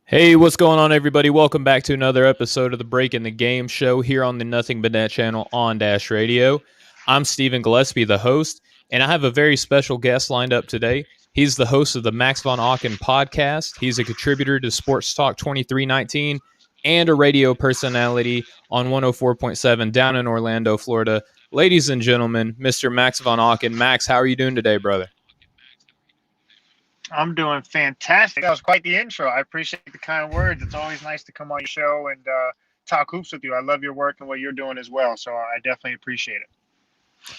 Hey, what's going on, everybody? Welcome back to another episode of the Break in the Game show here on the Nothing But Net channel on Dash Radio. I'm Stephen Gillespie, the host, and I have a very special guest lined up today. He's the host of the Max von Auken podcast. He's a contributor to Sports Talk 2319 and a radio personality on 104.7 down in Orlando, Florida. Ladies and gentlemen, Mr. Max von Auken. Max, how are you doing today, brother? I'm doing fantastic. That was quite the intro. I appreciate the kind words. It's always nice to come on your show and talk hoops with you. I love your work and what you're doing as well. So I definitely appreciate it.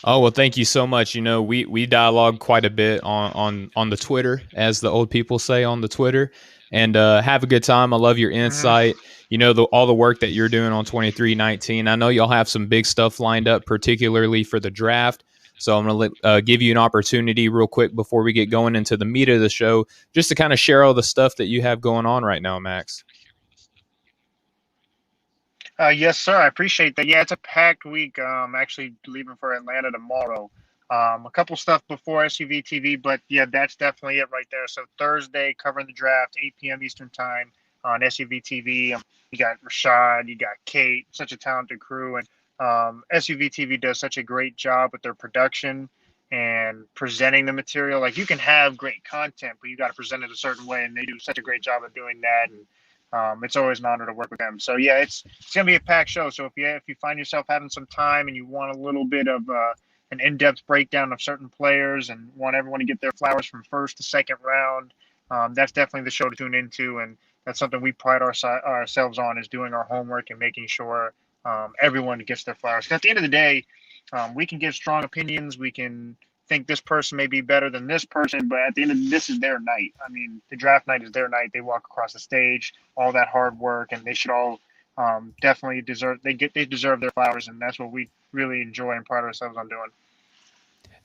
Oh well, thank you so much. You know, we dialogue quite a bit on the Twitter, as the old people say on the Twitter, and have a good time. I love your Mm-hmm. insight. You know, all the work that you're doing on 2319. I know y'all have some big stuff lined up, particularly for the draft. So I'm going to give you an opportunity real quick before we get going into the meat of the show, just to kind of share all the stuff that you have going on right now, Max. Yes, sir. I appreciate that. Yeah, it's a packed week. Actually leaving for Atlanta tomorrow. A couple stuff before SUV TV, but yeah, that's definitely it right there. So Thursday, covering the draft, 8 p.m. Eastern time on SUV TV. You got Rashad, you got Kate, such a talented crew, and SUV TV does such a great job with their production and presenting the material. Like you can have great content, but you got to present it a certain way, and they do such a great job of doing that. And it's always an honor to work with them. So yeah, it's gonna be a packed show. So if you find yourself having some time and you want a little bit of an in-depth breakdown of certain players and want everyone to get their flowers from first to second round, that's definitely the show to tune into. And that's something we pride ourselves on, is doing our homework and making sure everyone gets their flowers. 'Cause at the end of the day, we can give strong opinions. We can think this person may be better than this person, but at the end of this is their night. I mean, the draft night is their night. They walk across the stage, all that hard work, and they should all definitely deserve. They deserve their flowers, and that's what we really enjoy and pride ourselves on doing.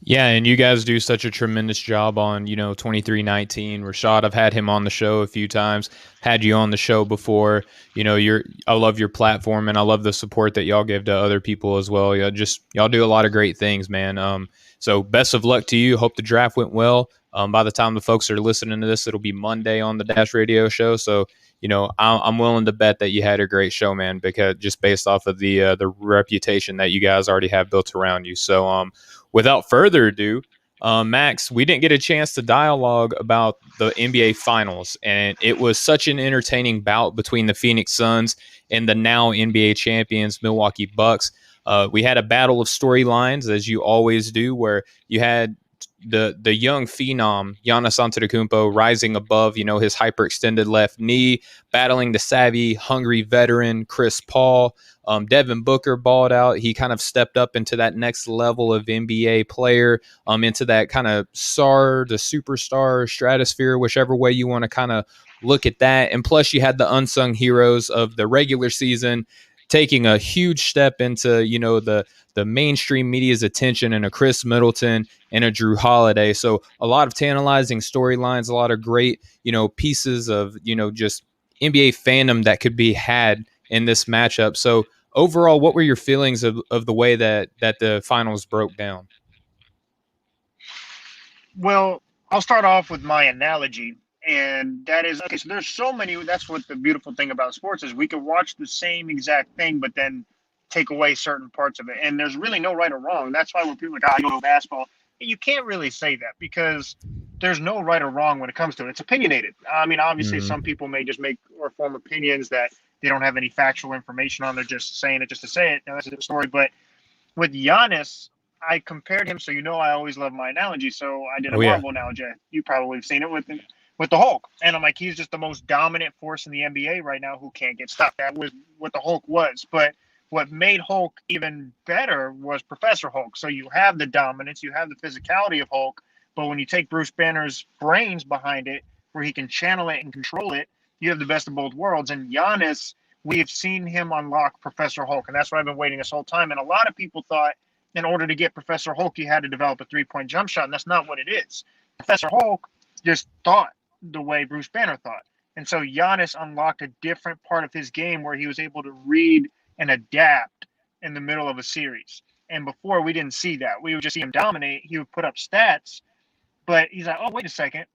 Yeah, and you guys do such a tremendous job on, 2319. Rashad, I've had him on the show a few times, had you on the show before. I love your platform and I love the support that y'all give to other people as well. Y'all do a lot of great things, man. So best of luck to you. Hope the draft went well. By the time the folks are listening to this, it'll be Monday on the Dash Radio show. So, I'm willing to bet that you had a great show, man, because just based off of the reputation that you guys already have built around you. So, without further ado, Max, we didn't get a chance to dialogue about the NBA Finals, and it was such an entertaining bout between the Phoenix Suns and the now NBA champions Milwaukee Bucks. We had a battle of storylines, as you always do, where you had the young phenom Giannis Antetokounmpo rising above, his hyperextended left knee, battling the savvy, hungry veteran Chris Paul. Devin Booker balled out. He kind of stepped up into that next level of NBA player, into that kind of star to superstar stratosphere, whichever way you want to kind of look at that. And plus, you had the unsung heroes of the regular season taking a huge step into, the mainstream media's attention, and a Chris Middleton and a Drew Holiday. So a lot of tantalizing storylines, a lot of great, pieces of, just NBA fandom that could be had in this matchup. So overall, what were your feelings of the way that the finals broke down? Well, I'll start off with my analogy, and that is okay. So there's so many. That's what the beautiful thing about sports is. We can watch the same exact thing, but then take away certain parts of it. And there's really no right or wrong. That's why when people are like, "I don't know basketball," you can't really say that because there's no right or wrong when it comes to it. It's opinionated. I mean, obviously, some Mm-hmm. people may just make or form opinions that they don't have any factual information on. They're just saying it just to say it. Now, that's a different story. But with Giannis, I compared him. So I always love my analogy. So I did a Oh yeah. Marvel analogy. You probably have seen it with the Hulk, and I'm like, he's just the most dominant force in the NBA right now who can't get stopped. That was what the Hulk was. But what made Hulk even better was Professor Hulk. So you have the dominance, you have the physicality of Hulk, but when you take Bruce Banner's brains behind it, where he can channel it and control it, you have the best of both worlds. And Giannis, we've seen him unlock Professor Hulk, and that's what I've been waiting this whole time. And a lot of people thought in order to get Professor Hulk, you had to develop a 3-point jump shot, and that's not what it is. Professor Hulk just thought the way Bruce Banner thought. And so Giannis unlocked a different part of his game where he was able to read and adapt in the middle of a series. And before, we didn't see that. We would just see him dominate. He would put up stats, but he's like, oh, wait a second.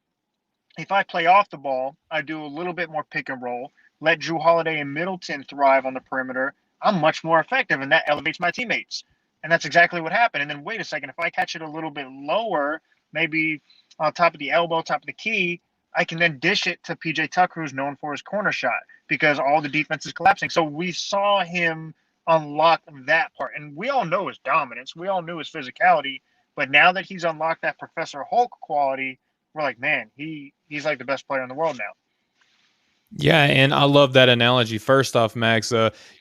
If I play off the ball, I do a little bit more pick and roll, let Drew Holiday and Middleton thrive on the perimeter. I'm much more effective, and that elevates my teammates. And that's exactly what happened. And then wait a second, if I catch it a little bit lower, maybe on top of the elbow, top of the key, I can then dish it to PJ Tucker, who's known for his corner shot, because all the defense is collapsing. So we saw him unlock that part. And we all know his dominance. We all knew his physicality. But now that he's unlocked that Professor Hulk quality, we're like, man, he's like the best player in the world now. Yeah, and I love that analogy. First off, Max,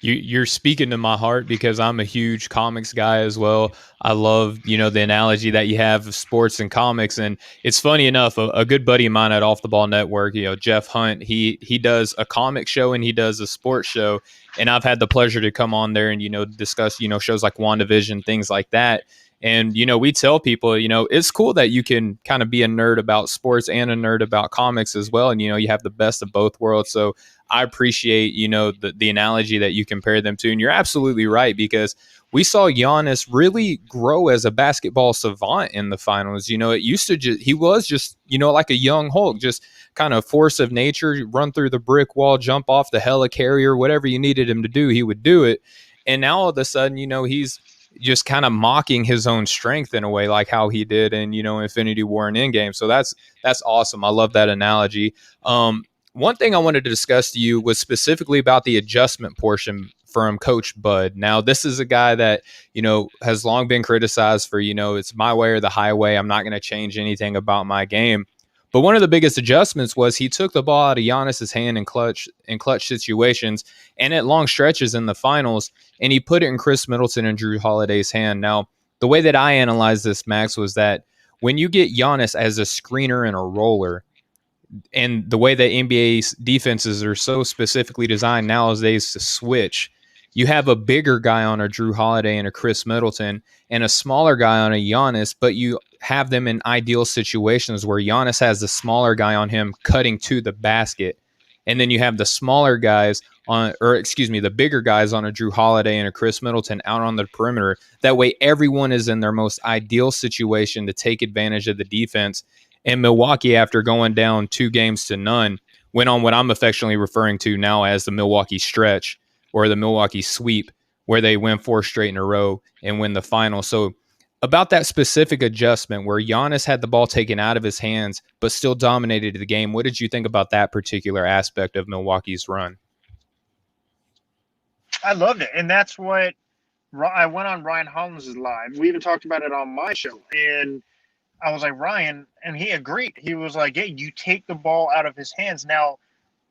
you're speaking to my heart because I'm a huge comics guy as well. I love, the analogy that you have of sports and comics, and it's funny enough. A good buddy of mine at Off the Ball Network, Jeff Hunt, he does a comic show and he does a sports show, and I've had the pleasure to come on there and discuss shows like WandaVision, things like that. And, we tell people, it's cool that you can kind of be a nerd about sports and a nerd about comics as well. And, you have the best of both worlds. So I appreciate, the analogy that you compare them to. And you're absolutely right, because we saw Giannis really grow as a basketball savant in the finals. It used to he was just, like a young Hulk, just kind of force of nature, run through the brick wall, jump off the helicarrier, whatever you needed him to do, he would do it. And now all of a sudden, he's just kind of mocking his own strength in a way, like how he did in Infinity War and Endgame. So that's awesome. I love that analogy. One thing I wanted to discuss to you was specifically about the adjustment portion from Coach Bud. Now, this is a guy that has long been criticized for it's my way or the highway. I'm not going to change anything about my game. But one of the biggest adjustments was he took the ball out of Giannis's hand in clutch situations and at long stretches in the finals, and he put it in Chris Middleton and Drew Holiday's hand. Now, the way that I analyzed this, Max, was that when you get Giannis as a screener and a roller, and the way that NBA defenses are so specifically designed nowadays to switch, you have a bigger guy on a Drew Holiday and a Chris Middleton and a smaller guy on a Giannis, but you have them in ideal situations where Giannis has the smaller guy on him cutting to the basket. And then you have the smaller guys the bigger guys on a Drew Holiday and a Chris Middleton out on the perimeter. That way everyone is in their most ideal situation to take advantage of the defense. And Milwaukee, after going down 2-0, went on what I'm affectionately referring to now as the Milwaukee stretch or the Milwaukee sweep, where they win 4 straight in a row and win the final. So about that specific adjustment where Giannis had the ball taken out of his hands but still dominated the game, what did you think about that particular aspect of Milwaukee's run? I loved it, and that's what I went on Ryan Hollins' live. We even talked about it on my show, and I was like, Ryan, and he agreed. He was like, yeah, you take the ball out of his hands. Now,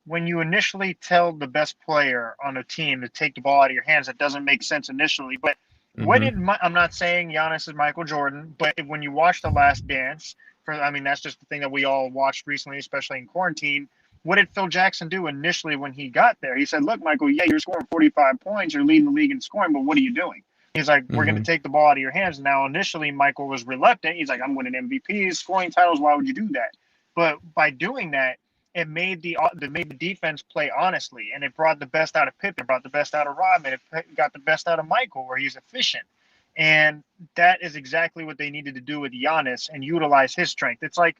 when you initially tell the best player on a team to take the ball out of your hands, that doesn't make sense initially. But I'm not saying Giannis is Michael Jordan, but when you watch The Last Dance, that's just the thing that we all watched recently, especially in quarantine. What did Phil Jackson do initially when he got there? He said, look, Michael, yeah, you're scoring 45 points, you're leading the league in scoring, but what are you doing? He's like, we're going to take the ball out of your hands. Now, initially, Michael was reluctant. He's like, I'm winning MVPs, scoring titles. Why would you do that? But by doing that, it made the defense play honestly, and it brought the best out of Pippen, brought the best out of Rodman, it got the best out of Michael, where he's efficient. And that is exactly what they needed to do with Giannis and utilize his strength. It's like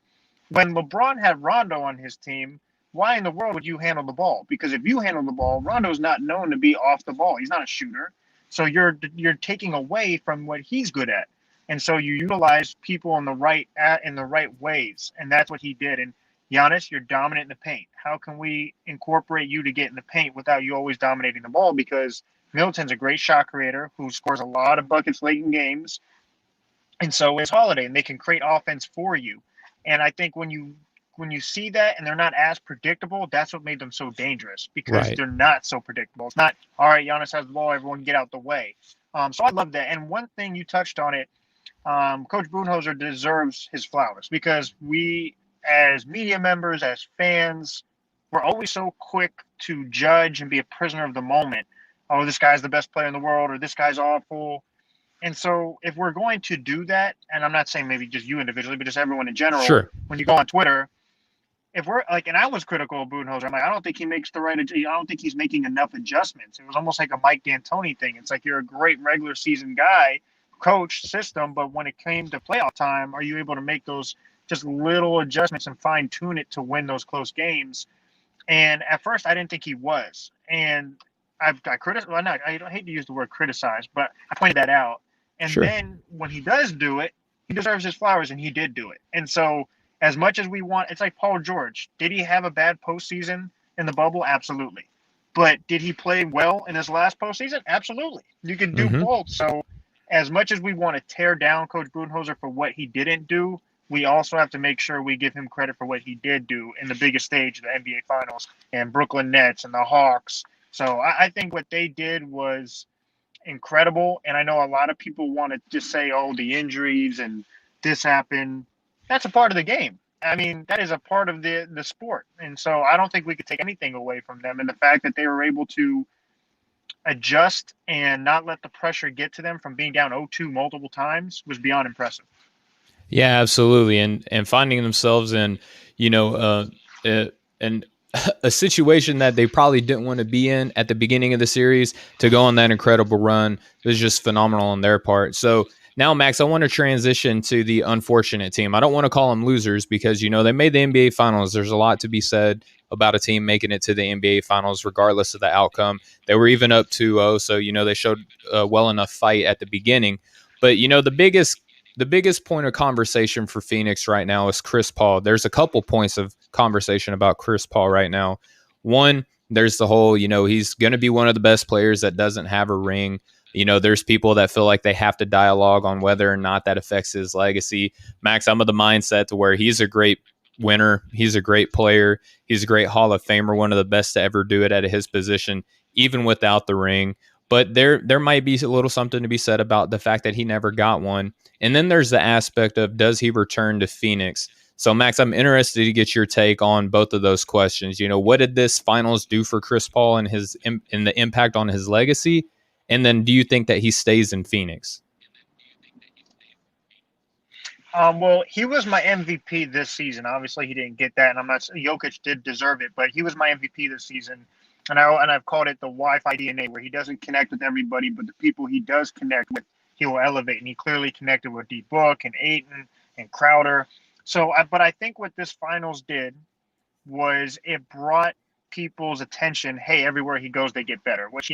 when LeBron had Rondo on his team, why in the world would you handle the ball? Because if you handle the ball, Rondo's not known to be off the ball. He's not a shooter. So you're taking away from what he's good at. And so you utilize people in the right ways. And that's what he did. And Giannis, you're dominant in the paint. How can we incorporate you to get in the paint without you always dominating the ball? Because Middleton's a great shot creator who scores a lot of buckets late in games. And so is Holiday, and they can create offense for you. And I think when you see that and they're not as predictable, that's what made them so dangerous, because they're not so predictable. It's not, all right, Giannis has the ball, everyone get out the way. So I love that. And one thing you touched on it, Coach Budenholzer deserves his flowers, because we, as media members, as fans, we're always so quick to judge and be a prisoner of the moment. Oh, this guy's the best player in the world, or this guy's awful. And so if we're going to do that, and I'm not saying maybe just you individually, but just everyone in general, Sure. When you go on Twitter, if we're like, and I was critical of Budenholzer, I'm like, I don't think he's making enough adjustments. It was almost like a Mike D'Antoni thing. It's like, you're a great regular season guy, coach, system, but when it came to playoff time, are you able to make those just little adjustments and fine tune it to win those close games. And at first, I didn't think he was. And I criticized, well, not, I hate to use the word criticize, but I pointed that out. And Sure. then when he does do it, he deserves his flowers, and he did do it. And so, as much as we want, it's like Paul George. Did he have a bad postseason in the bubble? Absolutely. But did he play well in his last postseason? Absolutely. You can do Hmm. both. So, as much as we want to tear down Coach Budenholzer for what he didn't do, we also have to make sure we give him credit for what he did do in the biggest stage, the NBA Finals, and Brooklyn Nets and the Hawks. So I think what they did was incredible. And I know a lot of people want to just say, oh, the injuries and this happened. That's a part of the game. I mean, that is a part of the sport. And so I don't think we could take anything away from them. And the fact that they were able to adjust and not let the pressure get to them from being down 0-2 multiple times was beyond impressive. Yeah, absolutely. And finding themselves in, you know, and a situation that they probably didn't want to be in at the beginning of the series to go on that incredible run was just phenomenal on their part. So now, Max, I want to transition to the unfortunate team. I don't want to call them losers because, you know, they made the NBA Finals. There's a lot to be said about a team making it to the NBA Finals, regardless of the outcome. They were even up 2-0, so, you know, they showed well enough fight at the beginning. But, you know, the biggest point of conversation for Phoenix right now is Chris Paul. There's a couple points of conversation about Chris Paul right now. One, there's the whole, you know, he's going to be one of the best players that doesn't have a ring. You know, there's people that feel like they have to dialogue on whether or not that affects his legacy. Max, I'm of the mindset to where he's a great winner. He's a great player. He's a great Hall of Famer, one of the best to ever do it at his position, even without the ring. But there might be a little something to be said about the fact that he never got one. And then there's the aspect of, does he return to Phoenix? So, Max, I'm interested to get your take on both of those questions. You know, what did this finals do for Chris Paul and the impact on his legacy? And then, do you think that he stays in Phoenix? Well, he was my MVP this season. Obviously, he didn't get that, and I'm not. Jokic did deserve it, but he was my MVP this season, and I've called it the Wi-Fi DNA, where he doesn't connect with everybody, but the people he does connect with, he will elevate, and he clearly connected with D Book and Aiton and Crowder. So, but I think what this finals did was it brought people's attention. Hey, everywhere he goes, they get better. Which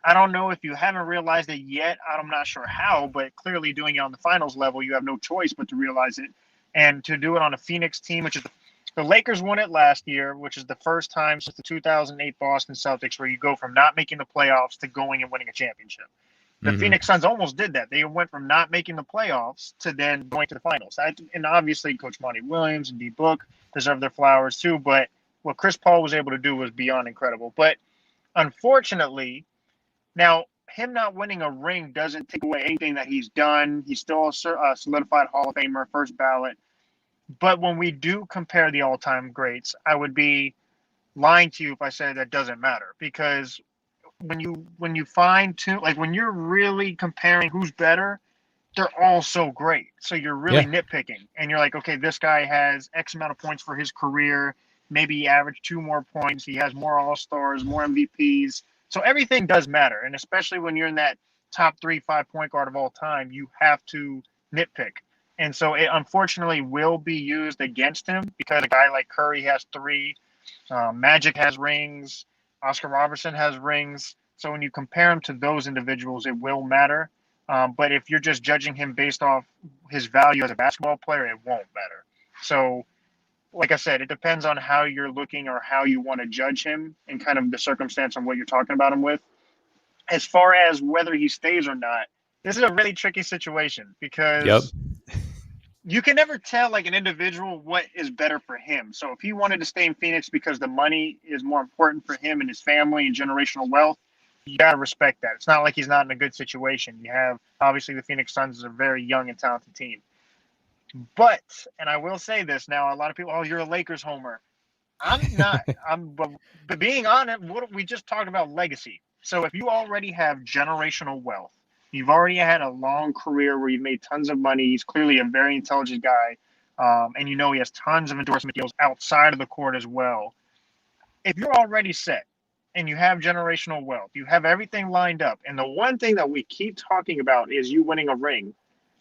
I don't know if you haven't realized it yet. I'm not sure how, but clearly doing it on the finals level, you have no choice but to realize it. And to do it on a Phoenix team, which is the Lakers won it last year, which is the first time since the 2008 Boston Celtics where you go from not making the playoffs to going and winning a championship. The Mm-hmm. Phoenix Suns almost did that. They went from not making the playoffs to then going to the finals. And obviously, Coach Monty Williams and D Book deserve their flowers too. But what Chris Paul was able to do was beyond incredible. But unfortunately, now him not winning a ring doesn't take away anything that he's done. He's still a solidified Hall of Famer, first ballot. But when we do compare the all-time greats, I would be lying to you if I said that doesn't matter, because when you fine tune, like when you're really comparing who's better, they're all so great. So you're really Yeah. nitpicking, and you're like, okay, this guy has X amount of points for his career. Maybe he averaged two more points. He has more All Stars, more MVPs. So everything does matter, and especially when you're in that top 3, 5 point guard of all time, you have to nitpick. And so it unfortunately will be used against him because a guy like Curry has three, Magic has rings, Oscar Robertson has rings. So when you compare him to those individuals, it will matter. But if you're just judging him based off his value as a basketball player, it won't matter. So, like I said, it depends on how you're looking or how you want to judge him and kind of the circumstance on what you're talking about him with. As far as whether he stays or not, this is a really tricky situation Yep. because you can never tell like an individual what is better for him. So if he wanted to stay in Phoenix because the money is more important for him and his family and generational wealth, you gotta respect that. It's not like he's not in a good situation. You have obviously the Phoenix Suns is a very young and talented team. But and I will say this now, a lot of people, oh, you're a Lakers homer. I'm not. But being honest, what we just talked about legacy. So if you already have generational wealth, you've already had a long career where you've made tons of money. He's clearly a very intelligent guy, and you know he has tons of endorsement deals outside of the court as well. If you're already set and you have generational wealth, you have everything lined up, and the one thing that we keep talking about is you winning a ring.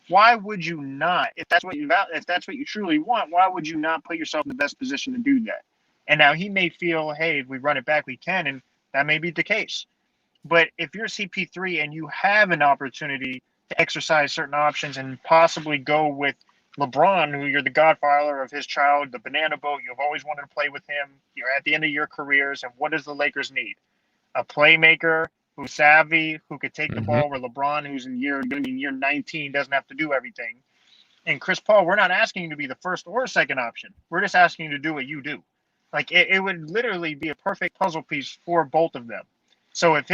why would you not? If that's what you truly want, why would you not put yourself in the best position to do that? And now he may feel, hey, if we run it back, we can, and that may be the case. But if you're CP3 and you have an opportunity to exercise certain options and possibly go with LeBron, who you're the godfather of his child, the banana boat, you've always wanted to play with him. You're at the end of your careers, and what does the Lakers need? A playmaker who's savvy, who could take the Mm-hmm. ball, where LeBron, who's going to be in year 19, doesn't have to do everything. And Chris Paul, we're not asking you to be the first or second option. We're just asking you to do what you do. Like it would literally be a perfect puzzle piece for both of them. So if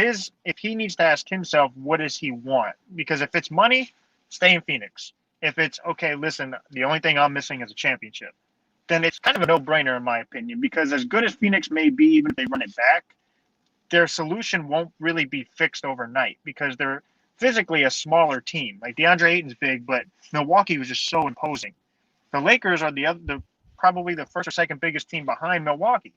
he needs to ask himself, what does he want? Because if it's money, stay in Phoenix. If it's okay, listen, the only thing I'm missing is a championship, then it's kind of a no-brainer in my opinion. Because as good as Phoenix may be, even if they run it back, their solution won't really be fixed overnight because they're physically a smaller team. Like DeAndre Ayton's big, but Milwaukee was just so imposing. The Lakers are probably the first or second biggest team behind Milwaukee.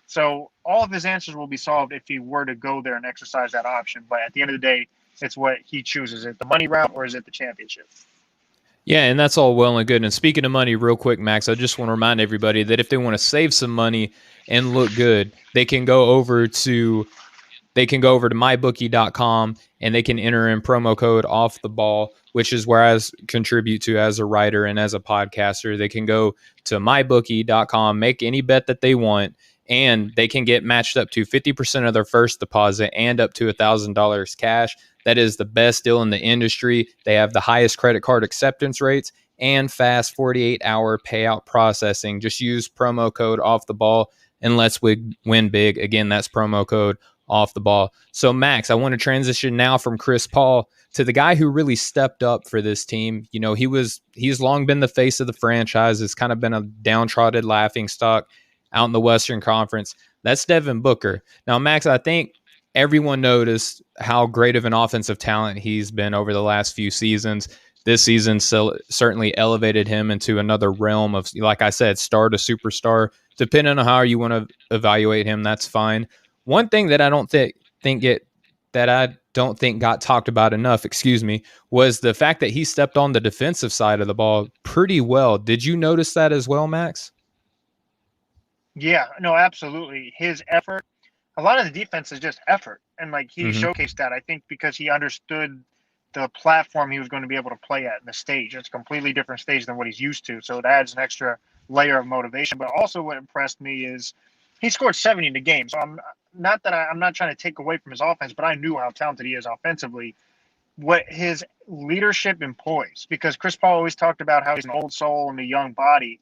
So all of his answers will be solved if he were to go there and exercise that option. But at the end of the day, it's what he chooses. Is it the money route or is it the championship? Yeah, and that's all well and good. And speaking of money, real quick, Max, I just want to remind everybody that if they want to save some money and look good, they can go over to mybookie.com and they can enter in promo code off the ball, which is where I contribute to as a writer and as a podcaster. They can go to mybookie.com, make any bet that they want, and they can get matched up to 50% of their first deposit and up to $1,000 cash. That is the best deal in the industry. They have the highest credit card acceptance rates and fast 48-hour payout processing. Just use promo code off the ball and let's win big. Again, that's promo code off the ball. So Max, I want to transition now from Chris Paul to the guy who really stepped up for this team. You know, he's long been the face of the franchise. It's kind of been a downtrodden laughing stock out in the Western Conference. That's Devin Booker. Now, Max, I think everyone noticed how great of an offensive talent he's been over the last few seasons. This season certainly elevated him into another realm of, like I said, star to superstar. Depending on how you want to evaluate him, that's fine. One thing that I don't think got talked about enough, was the fact that he stepped on the defensive side of the ball pretty well. Did you notice that as well, Max? Yeah, no, absolutely. His effort, a lot of the defense is just effort. And like he Mm-hmm. showcased that, I think, because he understood the platform he was going to be able to play at in the stage. It's a completely different stage than what he's used to. So it adds an extra layer of motivation. But also what impressed me is he scored 70 in the game. So I'm not trying to take away from his offense, but I knew how talented he is offensively. What his leadership employs, because Chris Paul always talked about how he's an old soul and a young body.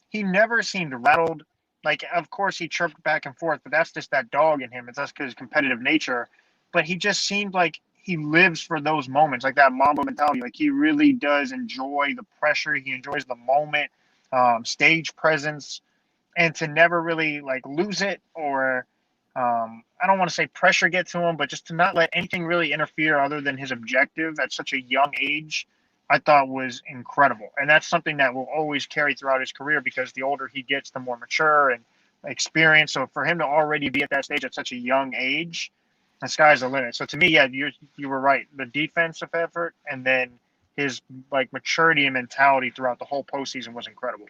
He never seemed rattled. Like, of course, he chirped back and forth, but that's just that dog in him. It's just his competitive nature. But he just seemed like he lives for those moments, like that Mamba mentality. Like, he really does enjoy the pressure. He enjoys the moment, stage presence, and to never really, like, lose it or I don't want to say pressure get to him, but just to not let anything really interfere other than his objective at such a young age, I thought was incredible. And that's something that will always carry throughout his career because the older he gets, the more mature and experience. So for him to already be at that stage at such a young age, the sky's the limit. So to me, yeah, you were right. The defensive effort and then his like maturity and mentality throughout the whole postseason was incredible.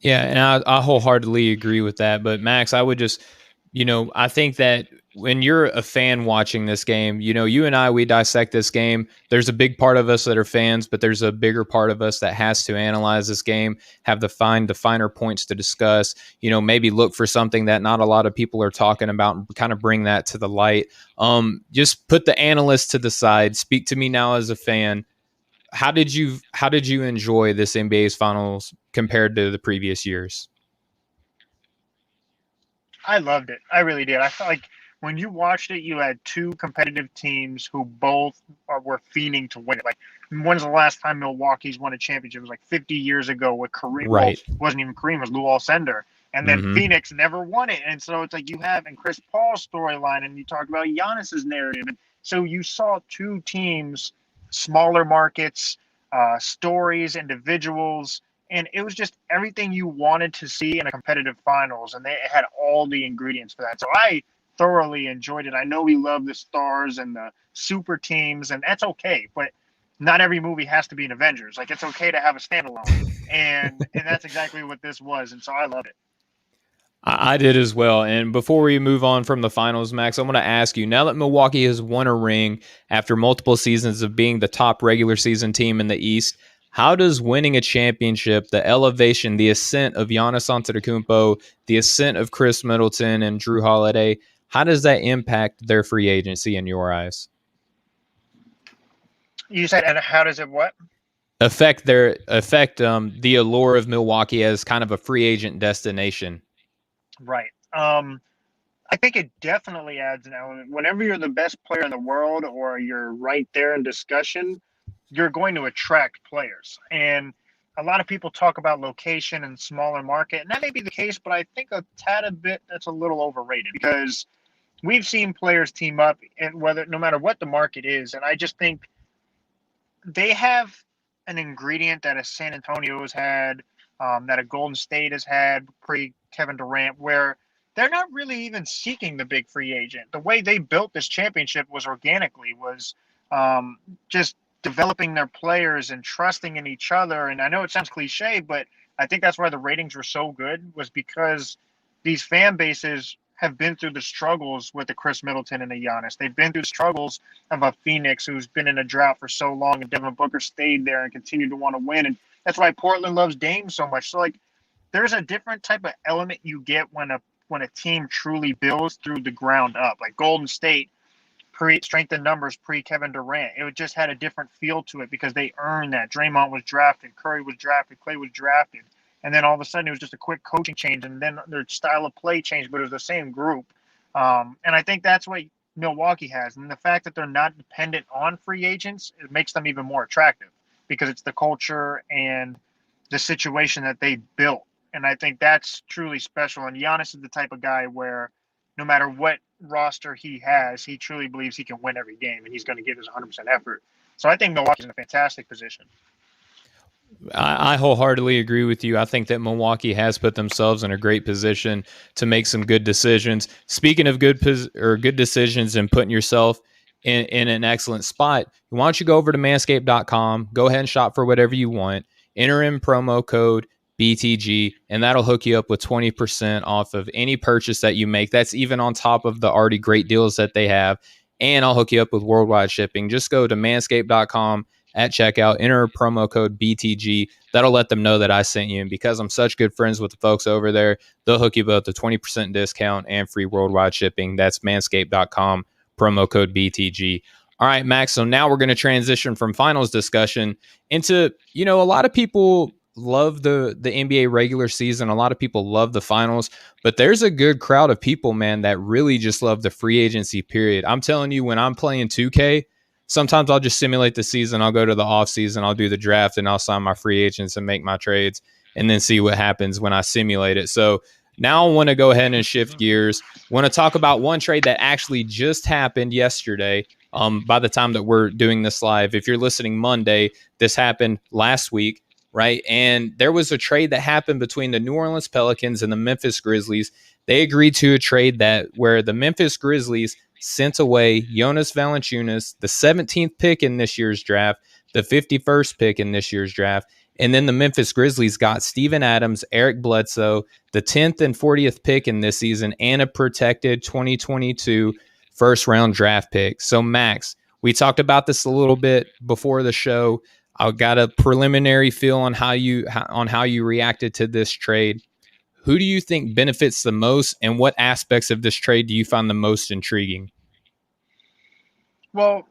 Yeah, and I wholeheartedly agree with that. But Max, I would just, I think that when you're a fan watching this game, you and I, we dissect this game. There's a big part of us that are fans, but there's a bigger part of us that has to analyze this game, have to find the finer points to discuss, maybe look for something that not a lot of people are talking about and kind of bring that to the light. Just put the analyst to the side. Speak to me now as a fan. How did you enjoy this NBA's finals compared to the previous years? I loved it. I really did. I felt like when you watched it, you had two competitive teams who both were fiending to win it. Like, when's the last time Milwaukee's won a championship? It was like 50 years ago with Kareem. Well, Right. it wasn't even Kareem, it was Lou Alcindor. And then Mm-hmm. Phoenix never won it. And so it's like you have in Chris Paul's storyline, and you talk about Giannis's narrative. And so you saw two teams, smaller markets, stories, individuals, and it was just everything you wanted to see in a competitive finals, and they had all the ingredients for that. So I thoroughly enjoyed it. I know we love the stars and the super teams, and that's okay, but not every movie has to be an Avengers. Like, it's okay to have a standalone, and that's exactly what this was, and so I love it. I did as well. And before we move on from the finals, Max, I want to ask you, now that Milwaukee has won a ring after multiple seasons of being the top regular season team in the East, how does winning a championship, the elevation, the ascent of Giannis Antetokounmpo, the ascent of Chris Middleton and Drew Holiday, how does that impact their free agency in your eyes? You said, and how does it what? Affect the allure of Milwaukee as kind of a free agent destination? Right. I think it definitely adds an element. Whenever you're the best player in the world or you're right there in discussion, you're going to attract players. And a lot of people talk about location and smaller market, and that may be the case, but I think a tad a bit that's a little overrated because we've seen players team up and whether no matter what the market is, and I just think they have an ingredient that a San Antonio has had, that a Golden State has had pre Kevin Durant, where they're not really even seeking the big free agent. The way they built this championship was organically, was just developing their players and trusting in each other. And I know it sounds cliche, but I think that's why the ratings were so good, was because these fan bases have been through the struggles with the Chris Middleton and the Giannis. They've been through the struggles of a Phoenix who's been in a drought for so long, and Devin Booker stayed there and continued to want to win. And that's why Portland loves Dame so much. So like, there's a different type of element you get when a team truly builds through the ground up. Like Golden State, pre strength in numbers pre Kevin Durant, it just had a different feel to it because they earned that. Draymond was drafted, Curry was drafted, Clay was drafted, and then all of a sudden it was just a quick coaching change, and then their style of play changed, but it was the same group. And I think that's what Milwaukee has, and the fact that they're not dependent on free agents, it makes them even more attractive because it's the culture and the situation that they built. And I think that's truly special. And Giannis is the type of guy where no matter what roster he has, he truly believes he can win every game and he's going to give his 100% effort. So I think Milwaukee's in a fantastic position. I wholeheartedly agree with you. I think that Milwaukee has put themselves in a great position to make some good decisions. Speaking of good decisions and putting yourself in an excellent spot, why don't you go over to manscaped.com, go ahead and shop for whatever you want, enter in promo code BTG, and that'll hook you up with 20% off of any purchase that you make. That's even on top of the already great deals that they have. And I'll hook you up with worldwide shipping. Just go to manscaped.com at checkout, enter promo code BTG. That'll let them know that I sent you. And because I'm such good friends with the folks over there, they'll hook you both a 20% discount and free worldwide shipping. That's manscaped.com, promo code BTG. All right, Max. So now we're going to transition from finals discussion into, a lot of people love the NBA regular season. A lot of people love the finals, but there's a good crowd of people, man, that really just love the free agency period. I'm telling you, when I'm playing 2K, sometimes I'll just simulate the season. I'll go to the off season, I'll do the draft, and I'll sign my free agents and make my trades and then see what happens when I simulate it. So now I want to go ahead and shift gears. Want to talk about one trade that actually just happened yesterday. By the time that we're doing this live, if you're listening Monday, this happened last week, right? And there was a trade that happened between the New Orleans Pelicans and the Memphis Grizzlies. They agreed to a trade that where the Memphis Grizzlies sent away Jonas Valanciunas, the 17th pick in this year's draft, the 51st pick in this year's draft, and then the Memphis Grizzlies got Steven Adams, Eric Bledsoe, the 10th and 40th pick in this season, and a protected 2022 first-round draft pick. So, Max, we talked about this a little bit before the show. I got a preliminary feel on how you reacted to this trade. Who do you think benefits the most, and what aspects of this trade do you find the most intriguing? Well,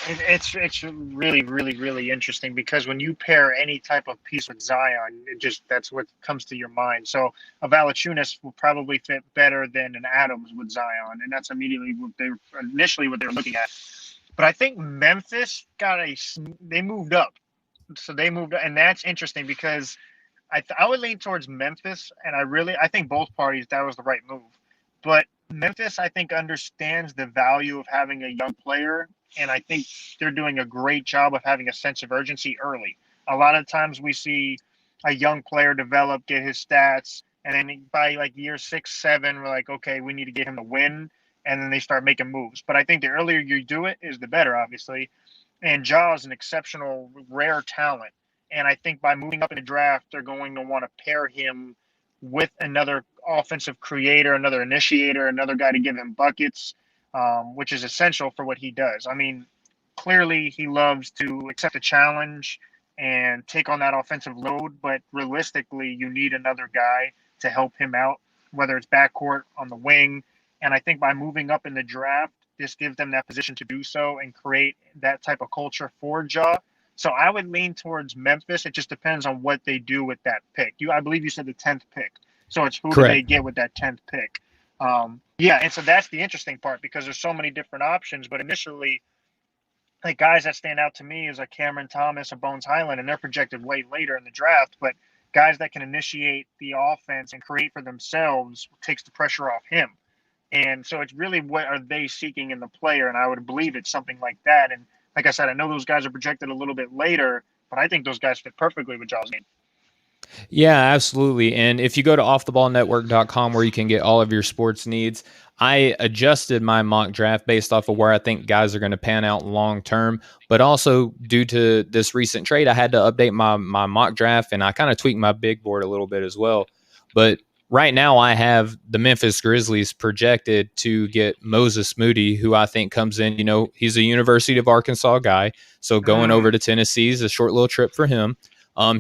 it's really really interesting because when you pair any type of piece with Zion, that's what comes to your mind. So a Valanciunas will probably fit better than an Adams with Zion, and that's immediately what they were looking at. But I think Memphis they moved up, so they moved, and that's interesting because I would lean towards Memphis, and I think both parties that was the right move. But Memphis, I think, understands the value of having a young player, and I think they're doing a great job of having a sense of urgency early. A lot of times we see a young player develop, get his stats, and then by like year 6, 7, we're like, okay, we need to get him to win, and then they start making moves. But I think the earlier you do it is the better, obviously. And Ja is an exceptional, rare talent. And I think by moving up in the draft, they're going to want to pair him with another offensive creator, another initiator, another guy to give him buckets, which is essential for what he does. I mean, clearly he loves to accept a challenge and take on that offensive load, but realistically, you need another guy to help him out, whether it's backcourt, on the wing. And I think by moving up in the draft, this gives them that position to do so and create that type of culture for Ja. So I would lean towards Memphis. It just depends on what they do with that pick. I believe you said the 10th pick. So it's who do they Correct. get with that 10th pick? Yeah, and so that's the interesting part because there's so many different options. But initially, like guys that stand out to me is a Cameron Thomas, a Bones Highland, and they're projected way later in the draft. But guys that can initiate the offense and create for themselves takes the pressure off him. And so it's really what are they seeking in the player? And I would believe it's something like that. And like I said, I know those guys are projected a little bit later, but I think those guys fit perfectly with Jaws game. Yeah, absolutely. And if you go to offtheballnetwork.com where you can get all of your sports needs, I adjusted my mock draft based off of where I think guys are going to pan out long term. But also due to this recent trade, I had to update my mock draft and I kind of tweaked my big board a little bit as well. But right now I have the Memphis Grizzlies projected to get Moses Moody, who I think comes in, he's a University of Arkansas guy. So going over to Tennessee is a short little trip for him.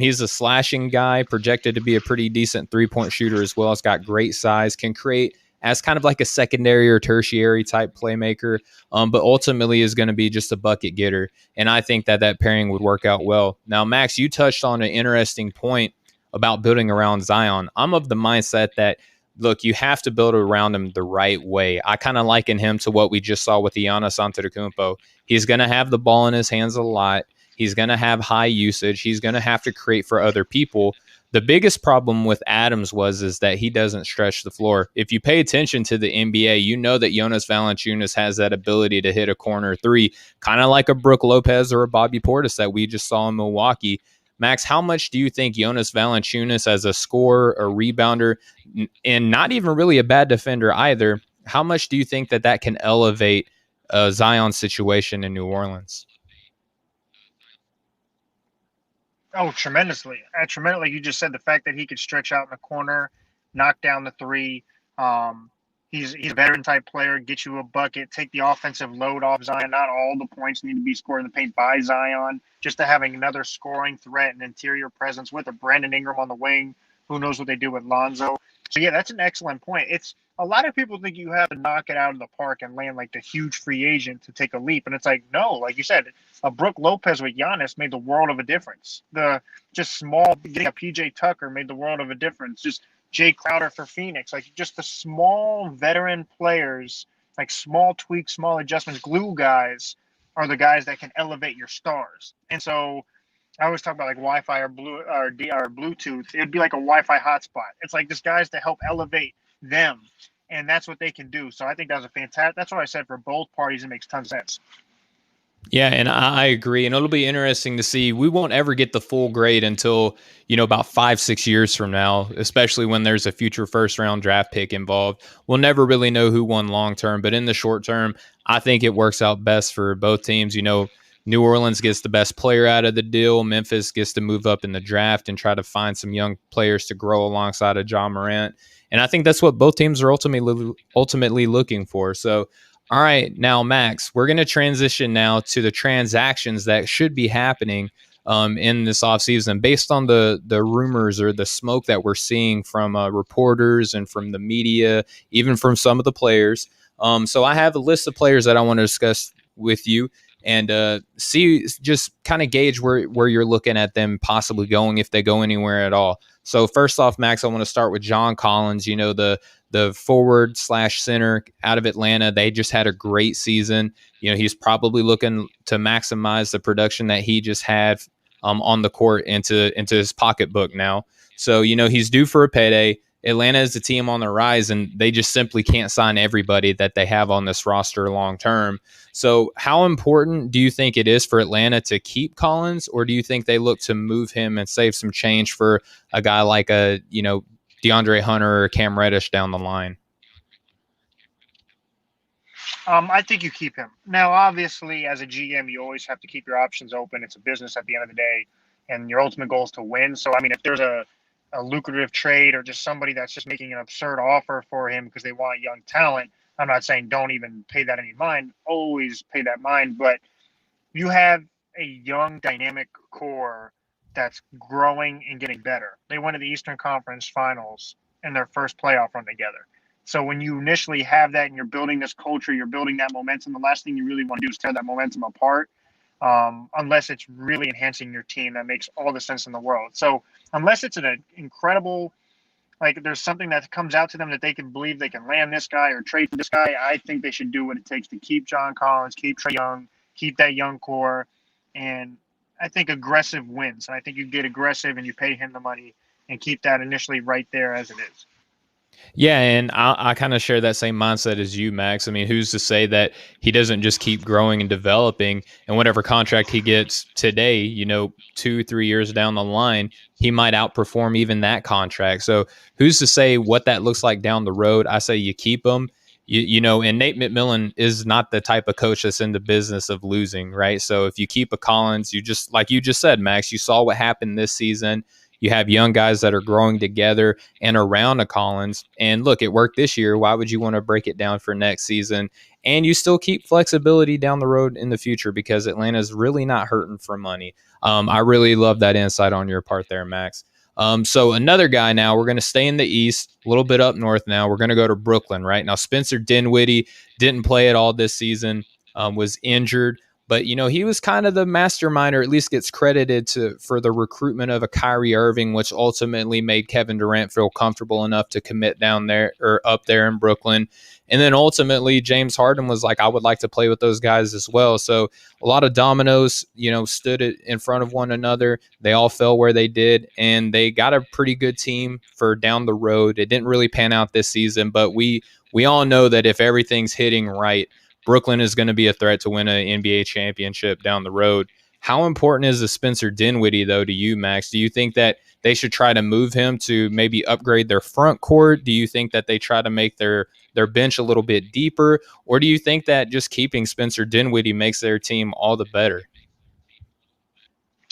He's a slashing guy, projected to be a pretty decent 3-point shooter as well. He's got great size, can create as kind of like a secondary or tertiary type playmaker, but ultimately is going to be just a bucket getter. And I think that pairing would work out well. Now, Max, you touched on an interesting point about building around Zion. I'm of the mindset that, look, you have to build around him the right way. I kind of liken him to what we just saw with Giannis Antetokounmpo. He's going to have the ball in his hands a lot. He's going to have high usage. He's going to have to create for other people. The biggest problem with Adams is that he doesn't stretch the floor. If you pay attention to the NBA, you know that Jonas Valanciunas has that ability to hit a corner three, kind of like a Brook Lopez or a Bobby Portis that we just saw in Milwaukee. Max, how much do you think Jonas Valanciunas as a scorer, a rebounder, and not even really a bad defender either, how much do you think that can elevate Zion's situation in New Orleans? Oh, tremendously. Tremendously. Like you just said, the fact that he could stretch out in the corner, knock down the three. Um, he's a veteran type player, get you a bucket, take the offensive load off Zion. Not all the points need to be scored in the paint by Zion. Just to having another scoring threat and interior presence with a Brandon Ingram on the wing. Who knows what they do with Lonzo? So yeah, that's an excellent point. It's a lot of people think you have to knock it out of the park and land like the huge free agent to take a leap, and it's like no, like you said, a Brook Lopez with Giannis made the world of a difference. The just small getting a PJ Tucker made the world of a difference. Just Jay Crowder for Phoenix, like just the small veteran players, like small tweaks, small adjustments, glue guys are the guys that can elevate your stars. And so I always talk about like Wi-Fi or Bluetooth. It'd be like a Wi-Fi hotspot. It's like just guys to help elevate them, and that's what they can do. So I think that was a fantastic. That's what I said for both parties. It makes tons of sense. Yeah, and I agree. And it'll be interesting to see. We won't ever get the full grade until, about 5-6 years from now, especially when there's a future first round draft pick involved. We'll never really know who won long term, but in the short term, I think it works out best for both teams. New Orleans gets the best player out of the deal. Memphis gets to move up in the draft and try to find some young players to grow alongside of Ja Morant. And I think that's what both teams are ultimately looking for. So, all right, now Max, we're going to transition now to the transactions that should be happening in this offseason based on the rumors or the smoke that we're seeing from reporters and from the media, even from some of the players. So I have a list of players that I want to discuss with you and see, just kind of gauge where you're looking at them possibly going, if they go anywhere at all. So first off, Max, I want to start with John Collins, the forward / center out of Atlanta. They just had a great season. He's probably looking to maximize the production that he just had on the court into his pocketbook now. So, he's due for a payday. Atlanta is a team on the rise, and they just simply can't sign everybody that they have on this roster long term. So how important do you think it is for Atlanta to keep Collins, or do you think they look to move him and save some change for a guy like DeAndre Hunter or Cam Reddish down the line? I think you keep him. Now, obviously, as a GM, you always have to keep your options open. It's a business at the end of the day, and your ultimate goal is to win. So, I mean, if there's a lucrative trade or just somebody that's just making an absurd offer for him because they want young talent, I'm not saying don't even pay that any mind. Always pay that mind. But you have a young, dynamic core that's growing and getting better. They went to the Eastern Conference Finals in their first playoff run together. So when you initially have that and you're building this culture, you're building that momentum, the last thing you really want to do is tear that momentum apart, unless it's really enhancing your team. That makes all the sense in the world. So unless it's an incredible, like there's something that comes out to them that they can believe they can land this guy or trade for this guy, I think they should do what it takes to keep John Collins, keep Trae Young, keep that young core, and I think aggressive wins. And I think you get aggressive and you pay him the money and keep that initially right there as it is. Yeah, and I kind of share that same mindset as you, Max. I mean, who's to say that he doesn't just keep growing and developing, and whatever contract he gets today, 2, 3 years down the line, he might outperform even that contract. So who's to say what that looks like down the road? I say you keep him. And Nate McMillan is not the type of coach that's in the business of losing, right? So if you keep a Collins, you just like you just said, Max, you saw what happened this season. You have young guys that are growing together and around a Collins. And look, it worked this year. Why would you want to break it down for next season? And you still keep flexibility down the road in the future because Atlanta's really not hurting for money. I really love that insight on your part there, Max. So another guy now, we're going to stay in the East, a little bit up north now. We're going to go to Brooklyn, right? Now, Spencer Dinwiddie didn't play at all this season, was injured. But he was kind of the mastermind, or at least gets credited for the recruitment of a Kyrie Irving, which ultimately made Kevin Durant feel comfortable enough to commit down there or up there in Brooklyn. And then ultimately, James Harden was like, I would like to play with those guys as well. So a lot of dominoes, stood in front of one another. They all fell where they did, and they got a pretty good team for down the road. It didn't really pan out this season, but we all know that if everything's hitting right, Brooklyn is going to be a threat to win an NBA championship down the road. How important is the Spencer Dinwiddie, though, to you, Max? Do you think that they should try to move him to maybe upgrade their front court? Do you think that they try to make their bench a little bit deeper? Or do you think that just keeping Spencer Dinwiddie makes their team all the better?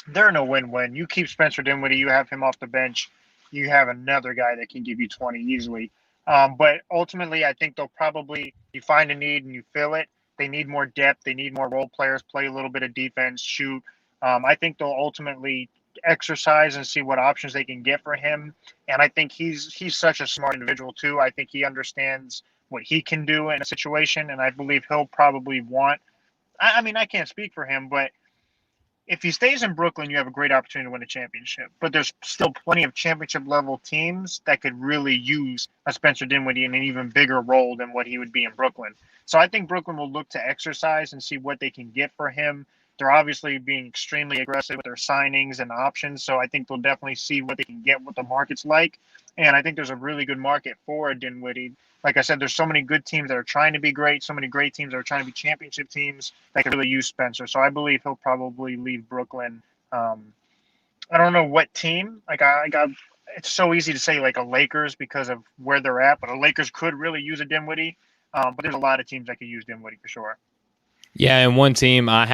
They're in a win-win. You keep Spencer Dinwiddie, you have him off the bench, you have another guy that can give you 20 easily. But ultimately, I think they'll probably you find a need and you fill it. They need more depth. They need more role players, play a little bit of defense, shoot. I think they'll ultimately exercise and see what options they can get for him. And I think he's such a smart individual too. I think he understands what he can do in a situation, and I believe he'll probably want. I mean, I can't speak for him, but if he stays in Brooklyn, you have a great opportunity to win a championship. But there's still plenty of championship level teams that could really use a Spencer Dinwiddie in an even bigger role than what he would be in Brooklyn. So I think Brooklyn will look to exercise and see what they can get for him. They're obviously being extremely aggressive with their signings and options. So I think they'll definitely see what they can get, what the market's like. And I think there's a really good market for a Dinwiddie. Like I said, there's so many good teams that are trying to be great, so many great teams that are trying to be championship teams that could really use Spencer. So I believe he'll probably leave Brooklyn. I don't know what team. It's so easy to say like a Lakers because of where they're at, but a Lakers could really use a Dinwiddie. But there's a lot of teams that could use Dinwiddie for sure. Yeah, and one team I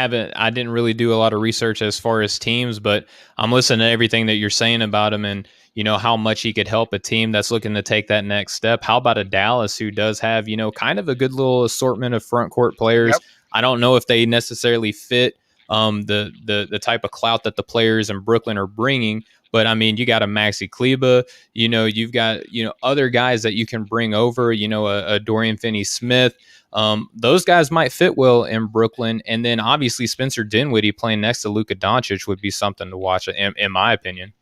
didn't really do a lot of research as far as teams, but I'm listening to everything that you're saying about him and how much he could help a team that's looking to take that next step. How about a Dallas who does have, kind of a good little assortment of front court players. Yep. I don't know if they necessarily fit the type of clout that the players in Brooklyn are bringing, but I mean, you got a Maxi Kleba, you've got other guys that you can bring over, a Dorian Finney-Smith. Those guys might fit well in Brooklyn, and then obviously Spencer Dinwiddie playing next to Luka Doncic would be something to watch, in my opinion.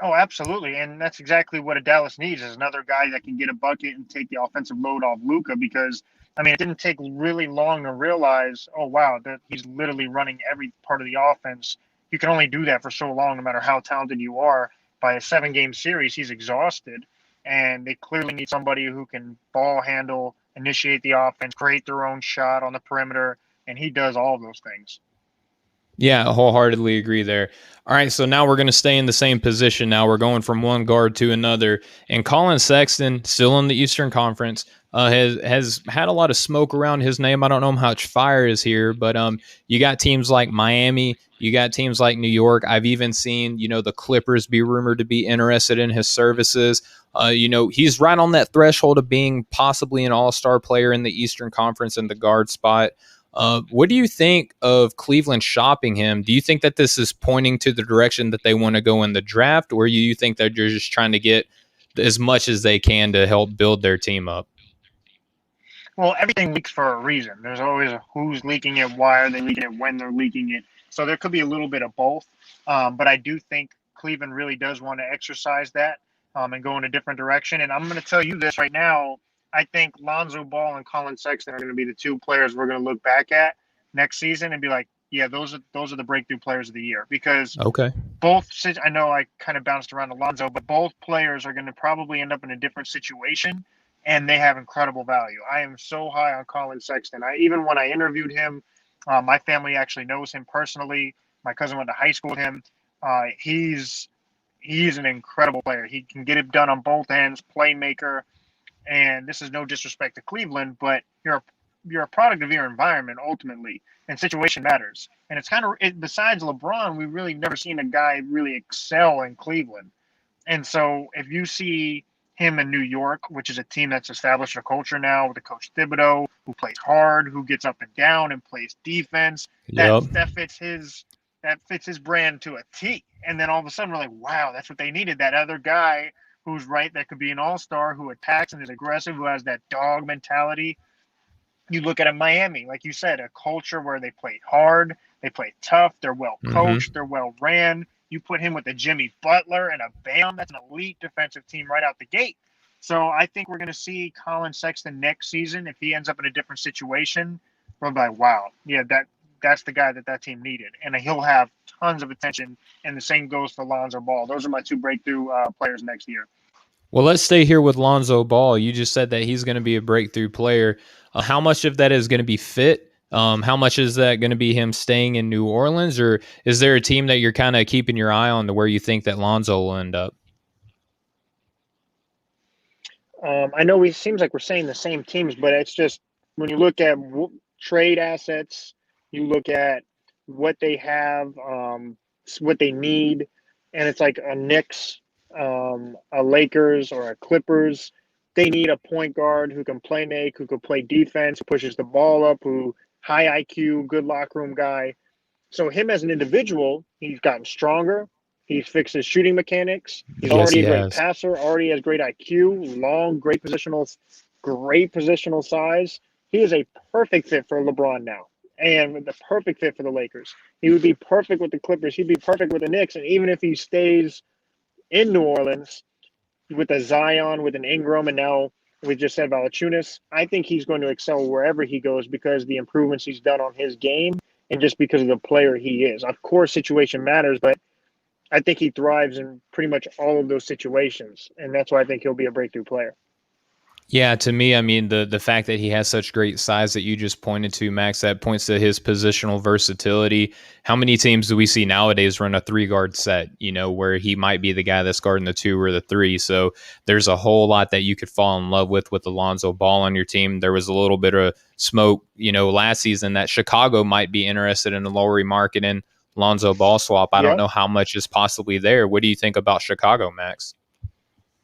Oh, absolutely, and that's exactly what a Dallas needs is another guy that can get a bucket and take the offensive load off Luka. Because I mean, it didn't take really long to realize, oh wow, that he's literally running every part of the offense. You can only do that for so long, no matter how talented you are. By a 7 game series, he's exhausted, and they clearly need somebody who can ball handle, initiate the offense, create their own shot on the perimeter, and he does all of those things. Yeah, I wholeheartedly agree there. All right, so now we're going to stay in the same position. Now we're going from one guard to another, and Colin Sexton, still in the Eastern Conference, has had a lot of smoke around his name. I don't know how much fire is here, but you got teams like Miami, you got teams like New York. I've even seen the Clippers be rumored to be interested in his services. He's right on that threshold of being possibly an All-Star player in the Eastern Conference in the guard spot. What do you think of Cleveland shopping him? Do you think that this is pointing to the direction that they want to go in the draft, or you think that they're just trying to get as much as they can to help build their team up? Well, everything leaks for a reason. There's always a who's leaking it, why are they leaking it, when they're leaking it. So there could be a little bit of both. But I do think Cleveland really does want to exercise that and go in a different direction. And I'm going to tell you this right now. I think Lonzo Ball and Colin Sexton are going to be the two players we're going to look back at next season and be like, yeah, those are the breakthrough players of the year because Okay. both. I know I kind of bounced around Alonzo, but both players are going to probably end up in a different situation, and they have incredible value. I am so high on Colin Sexton. Even when I interviewed him, my family actually knows him personally. My cousin went to high school with him. He's an incredible player. He can get it done on both ends, playmaker. And this is no disrespect to Cleveland, but you're a product of your environment ultimately, and situation matters. And it's kind of besides LeBron, we've really never seen a guy really excel in Cleveland. And so if you see him in New York, which is a team that's established a culture now with the coach Thibodeau, who plays hard, who gets up and down and plays defense, that Yep. that fits his brand to a T. And then all of a sudden we're like, wow, that's what they needed. That other guy who's right that could be an all-star, who attacks and is aggressive, who has that dog mentality. You look at a Miami, like you said, a culture where they play hard, they play tough, they're well Mm-hmm. coached, they're well ran. You put him with a Jimmy Butler and a Bam, that's an elite defensive team right out the gate. So I think we're going to see Colin Sexton next season. If he ends up in a different situation, we're like, wow, yeah, that's the guy that team needed, and he'll have tons of attention. And the same goes for Lonzo Ball. Those are my two breakthrough players next year. Well, let's stay here with Lonzo Ball. You just said that he's going to be a breakthrough player. How much of that is going to be fit? How much is that going to be him staying in New Orleans, or is there a team that you're kind of keeping your eye on to where you think that Lonzo will end up? I know it seems like we're saying the same teams, but it's just when you look at trade assets, you look at what they have, what they need, and it's like a Knicks, a Lakers, or a Clippers. They need a point guard who can play make, who can play defense, who pushes the ball up, who high IQ, good locker room guy. So him as an individual, he's gotten stronger. He's fixed his shooting mechanics. He's Yes, already he a great has. passer. Already has great IQ, long, great positional size. He is a perfect fit for LeBron now, and the perfect fit for the Lakers. He would be perfect with the Clippers. He'd be perfect with the Knicks. And even if he stays in New Orleans with a Zion, with an Ingram, and now we just said Valachunas, I think he's going to excel wherever he goes because the improvements he's done on his game and just because of the player he is. Of course, situation matters, but I think he thrives in pretty much all of those situations, and that's why I think he'll be a breakthrough player. Yeah, to me, I mean the fact that he has such great size that you just pointed to, Max, that points to his positional versatility. How many teams do we see nowadays run a three guard set, where he might be the guy that's guarding the two or the three? So there's a whole lot that you could fall in love with Alonzo Ball on your team. There was a little bit of smoke, last season that Chicago might be interested in the Lowry market and Lonzo Ball swap. I don't Yep. know how much is possibly there. What do you think about Chicago, Max?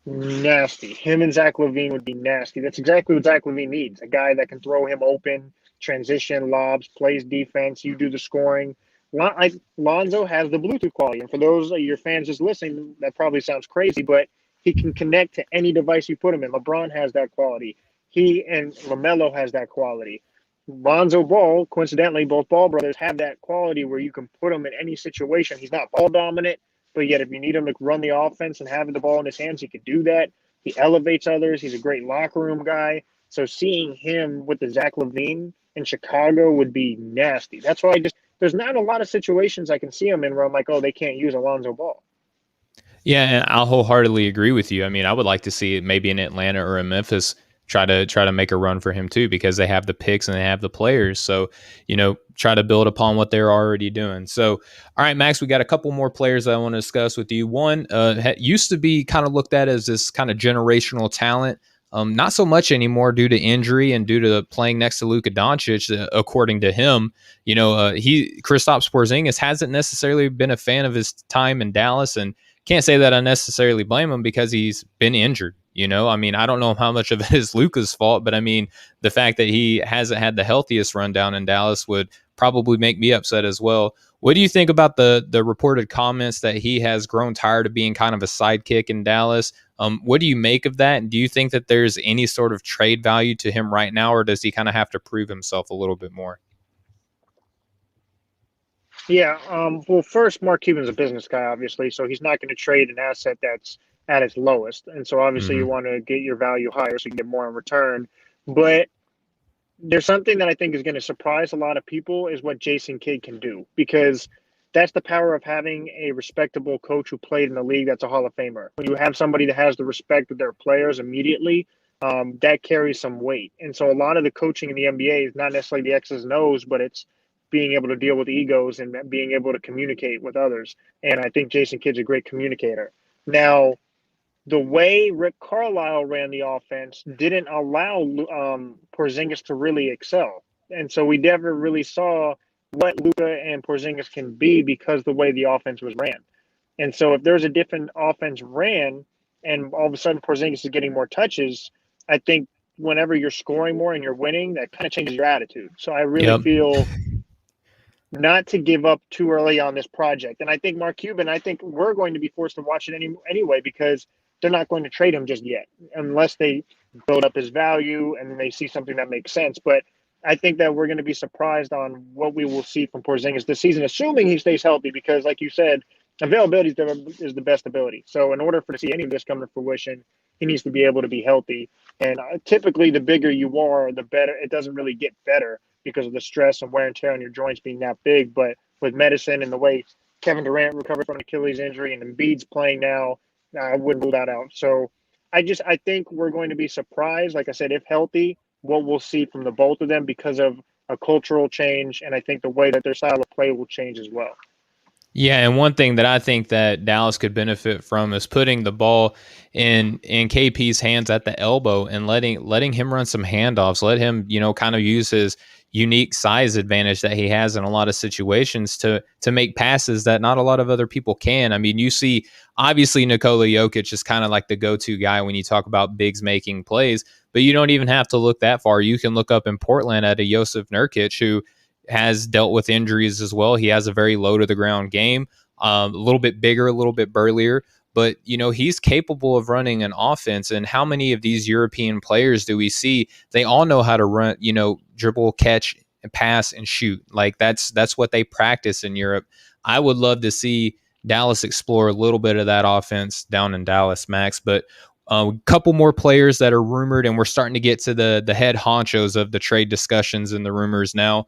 Nasty. Him and Zach LaVine would be nasty. That's exactly what Zach LaVine needs. A guy that can throw him open, transition, lobs, plays defense, you do the scoring. Lonzo has the Bluetooth quality. And for those of your fans just listening, that probably sounds crazy, but he can connect to any device you put him in. LeBron has that quality. He and LaMelo has that quality. Lonzo Ball, coincidentally, both Ball brothers have that quality where you can put him in any situation. He's not ball dominant, but yet if you need him to run the offense and have the ball in his hands, he can do that. He elevates others. He's a great locker room guy. So seeing him with the Zach LaVine in Chicago would be nasty. That's why there's not a lot of situations I can see him in where I'm like, oh, they can't use Alonzo Ball. Yeah, and I'll wholeheartedly agree with you. I mean, I would like to see it maybe in Atlanta or in Memphis. try to make a run for him too, because they have the picks and they have the players. So, try to build upon what they're already doing. So, all right, Max, we got a couple more players that I want to discuss with you. One used to be kind of looked at as this kind of generational talent. Not so much anymore due to injury and due to playing next to Luka Doncic, according to him. Kristaps Porzingis hasn't necessarily been a fan of his time in Dallas, and can't say that I necessarily blame him because he's been injured. I mean, I don't know how much of it is Luka's fault, but I mean, the fact that he hasn't had the healthiest rundown in Dallas would probably make me upset as well. What do you think about the reported comments that he has grown tired of being kind of a sidekick in Dallas? What do you make of that? And do you think that there's any sort of trade value to him right now, or does he kind of have to prove himself a little bit more? Yeah. Well, first, Mark Cuban's a business guy, obviously, so he's not going to trade an asset that's at its lowest. And so obviously you Hmm. want to get your value higher so you can get more in return. But there's something that I think is going to surprise a lot of people is what Jason Kidd can do, because that's the power of having a respectable coach who played in the league that's a Hall of Famer. When you have somebody that has the respect of their players immediately, that carries some weight. And so a lot of the coaching in the NBA is not necessarily the X's and O's, but it's being able to deal with egos and being able to communicate with others. And I think Jason Kidd's a great communicator. Now, the way Rick Carlisle ran the offense didn't allow Porzingis to really excel, and so we never really saw what Luka and Porzingis can be because the way the offense was ran. And so if there's a different offense ran, and all of a sudden Porzingis is getting more touches, I think whenever you're scoring more and you're winning, that kind of changes your attitude. So I really Yep. feel not to give up too early on this project. And I think Mark Cuban, I think we're going to be forced to watch it anyway, because they're not going to trade him just yet unless they build up his value and they see something that makes sense. But I think that we're going to be surprised on what we will see from Porzingis this season, assuming he stays healthy, because like you said, availability is the best ability. So in order for to see any of this come to fruition, he needs to be able to be healthy. And typically, the bigger you are, the better. It doesn't really get better because of the stress and wear and tear on your joints being that big. But with medicine and the way Kevin Durant recovered from an Achilles injury and Embiid's playing now, I wouldn't rule that out. So I think we're going to be surprised, like I said, if healthy, what we'll see from the both of them because of a cultural change, and I think the way that their style of play will change as well. Yeah, and one thing that I think that Dallas could benefit from is putting the ball in KP's hands at the elbow and letting him run some handoffs. Let him, kind of use his unique size advantage that he has in a lot of situations to make passes that not a lot of other people can. I mean, you see obviously Nikola Jokic is kind of like the go-to guy when you talk about bigs making plays, but you don't even have to look that far. You can look up in Portland at a Josef Nurkic who has dealt with injuries as well. He has a very low to the ground game, a little bit bigger, a little bit burlier, but he's capable of running an offense. And how many of these European players do we see? They all know how to run, dribble, catch, and pass and shoot. Like that's what they practice in Europe. I would love to see Dallas explore a little bit of that offense down in Dallas, Max. But a couple more players that are rumored, and we're starting to get to the head honchos of the trade discussions and the rumors now.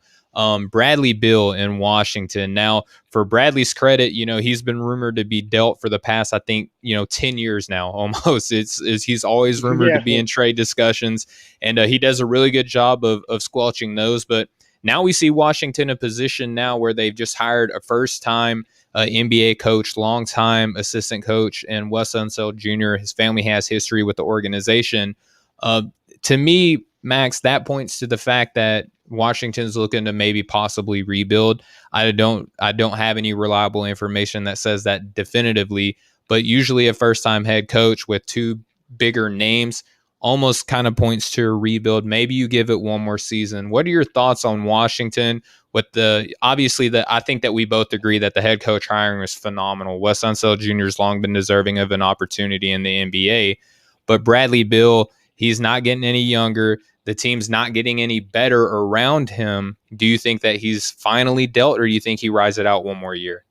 Bradley Beal in Washington. Now, for Bradley's credit, he's been rumored to be dealt for the past, I think, 10 years now almost. It's he's always rumored to Yeah, be in trade discussions, and he does a really good job of squelching those. But now we see Washington in a position now where they've just hired a first time NBA coach, long time assistant coach, and Wes Unseld Jr. His family has history with the organization. Uh, to me, Max, that points to the fact that Washington's looking to maybe possibly rebuild. I don't have any reliable information that says that definitively, but usually a first time head coach with two bigger names almost kind of points to a rebuild. Maybe you give it one more season. What are your thoughts on Washington? With the obviously that I think that we both agree that the head coach hiring is phenomenal. Wes Unseld Jr. has long been deserving of an opportunity in the NBA, but Bradley Beal, he's not getting any younger. The team's not getting any better around him. Do you think that he's finally dealt, or do you think he rides it out one more year?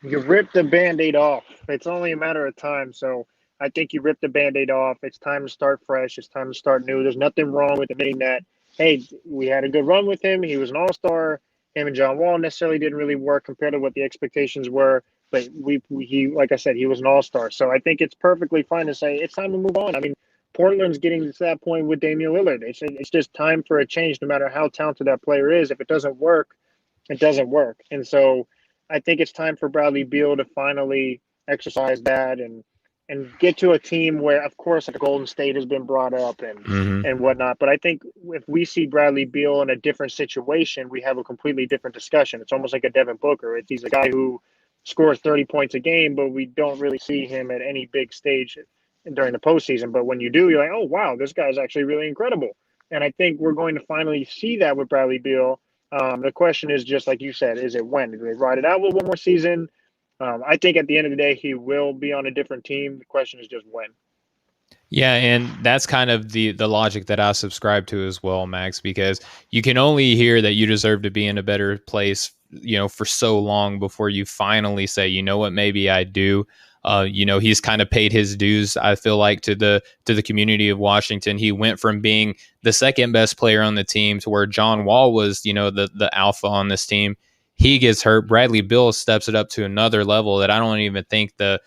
you rip the band-aid off. It's only a matter of time. So I think you rip the band-aid off. It's time to start fresh. It's time to start new. There's nothing wrong with admitting that, hey, we had a good run with him. He was an all-star. Him and John Wall necessarily didn't really work compared to what the expectations were. But he, like I said, he was an all-star. So I think it's perfectly fine to say it's time to move on. I mean, Portland's getting to that point with Damian Lillard. It's just time for a change, no matter how talented that player is. If it doesn't work, it doesn't work. And so I think it's time for Bradley Beal to finally exercise that and get to a team where, of course, like Golden State has been brought up Hmm. and whatnot. But I think if we see Bradley Beal in a different situation, we have a completely different discussion. It's almost like a Devin Booker. He's a guy who scores 30 points a game, but we don't really see him at any big stage during the postseason. But when you do, you're like, oh, wow, this guy's actually really incredible. And I think we're going to finally see that with Bradley Beal. The question is just like you said, is it when? Do they ride it out with one more season? I think at the end of the day, he will be on a different team. The question is just when. Yeah, and that's kind of the logic that I subscribe to as well, Max, because you can only hear that you deserve to be in a better place, for so long before you finally say, you know what, maybe I do. He's kind of paid his dues, I feel like, to the community of Washington. He went from being the second best player on the team to where John Wall was, the alpha on this team. He gets hurt. Bradley Beal steps it up to another level that I don't even think the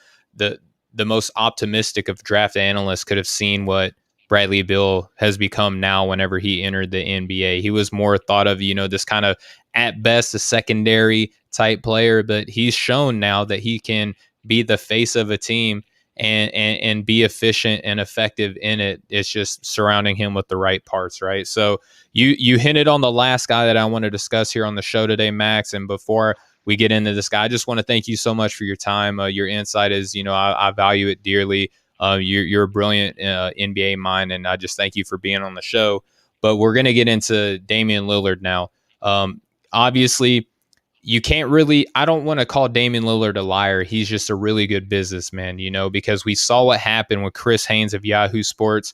the most optimistic of draft analysts could have seen what Bradley Beal has become now whenever he entered the NBA. He was more thought of, this kind of at best a secondary type player, but he's shown now that he can be the face of a team and be efficient and effective in it. It's just surrounding him with the right parts, right? So you hinted on the last guy that I want to discuss here on the show today, Max. And before we get into this guy, I just want to thank you so much for your time. Your insight is, I value it dearly. You're a brilliant NBA mind, and I just thank you for being on the show. But we're going to get into Damian Lillard now. Obviously, you can't really, I don't want to call Damian Lillard a liar. He's just a really good businessman, because we saw what happened with Chris Haynes of Yahoo Sports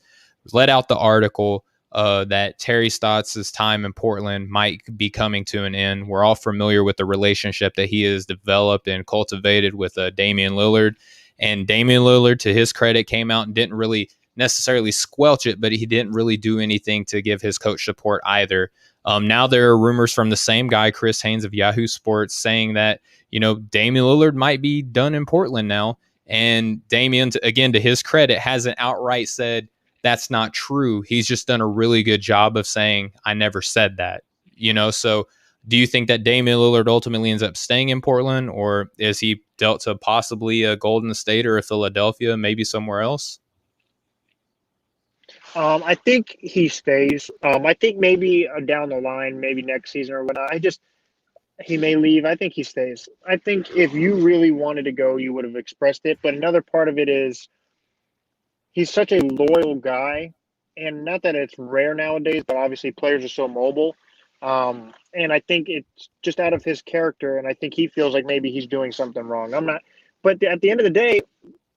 let out the article that Terry Stotts' time in Portland might be coming to an end. We're all familiar with the relationship that he has developed and cultivated with Damian Lillard. And Damian Lillard, to his credit, came out and didn't really necessarily squelch it, but he didn't really do anything to give his coach support either. Now there are rumors from the same guy, Chris Haynes of Yahoo Sports, saying that, Damian Lillard might be done in Portland now. And Damian, again, to his credit, hasn't outright said that's not true. He's just done a really good job of saying, I never said that. So do you think that Damian Lillard ultimately ends up staying in Portland, or is he dealt to possibly a Golden State or a Philadelphia, maybe somewhere else? I think he stays. I think maybe down the line, maybe next season or whatnot. He may leave. I think he stays. I think if you really wanted to go, you would have expressed it. But another part of it is he's such a loyal guy, and not that it's rare nowadays, but obviously players are so mobile. And I think it's just out of his character, and I think he feels like maybe he's doing something wrong. I'm not, but at the end of the day,